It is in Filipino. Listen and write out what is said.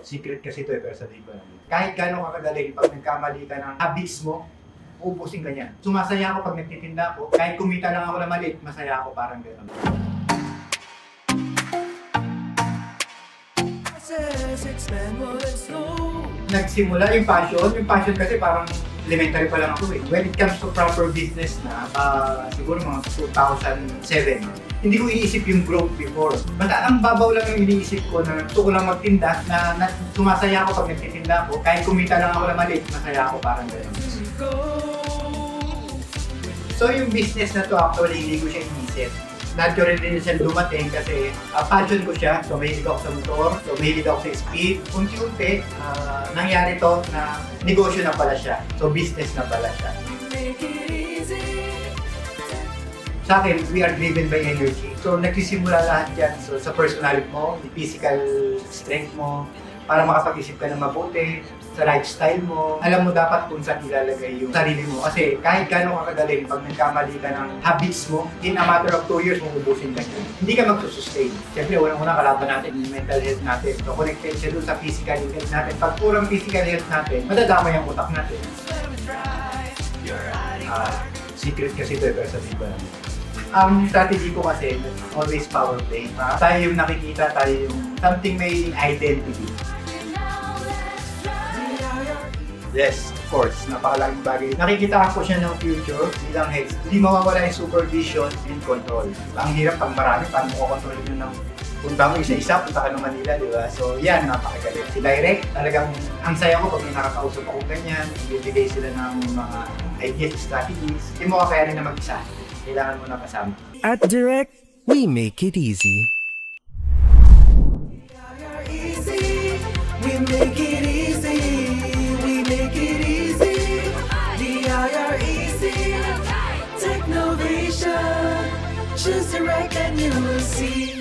Secret kasi ito pero sa liba namin. Kahit gano'ng kakagaling, pag nagkamali ka ng habits mo, uubusin ka niyan. Sumasaya ako pag nagtitinda ako. Kahit kumita lang ako na maliit, masaya ako, parang gano'n. Nagsimula yung passion kasi parang elementary pa lang ako eh. When it comes to proper business na, siguro mga 2007, hindi ko iniisip yung growth before. Basta ang babaw lang yung iniisip ko na gusto ko lang magtinda, na sumasaya ako pag nagtitinda ako. Kahit kumita lang ako na maliit, masaya ako, parang gano'n. So yung business na to actually hindi ko siya inisip. Natural din siya dumating kasi passion ko siya. So mahilig ako sa motor, so mahilig ako sa speed. Unti-unti, nangyari to na negosyo na pala siya. So business na pala siya. Sa akin, we are driven by energy. So nagsisimula lahat yan. So sa personality mo, physical strength mo, para makapag-isip ka ng mabuti, sa lifestyle mo, alam mo dapat kung saan ilalagay yung sarili mo. Kasi kahit gano'ng kakagaling, pag nagkamali ka ng habits mo, in a matter of 2 years, mabubusin ka niya. Hindi ka magsusustain. Siyempre, unang-una kalaban natin yung mental health natin. So, connected siya dun sa physical health natin. Pag kurang physical health natin, madadama yung utak natin. Secret kasi ito pero sa liba namin. Ang strategy ko kasi, always power play. Tayo yung nakikita, tayo yung something may identity. Yes, of course, napakalaking bagay. Nakikita ko siya ng future bilang heads. Hindi mawawala yung supervision and control. Ang hirap pag marami, paano mo kontrol yun ng punta mo isa-isa, punta ka ng Manila, di ba? So yan, napakagaling. Si Direct, talagang ang saya ko pag may nakakausap ako ganyan, ibibigay sila ng mga ideas, strategies. Hindi mo kakayanin na mag-isa. Kailangan mo na kasama. At Direct, we make it easy. We make it easy. Make it easy, DIREC, Technovation, choose Direct and you will see.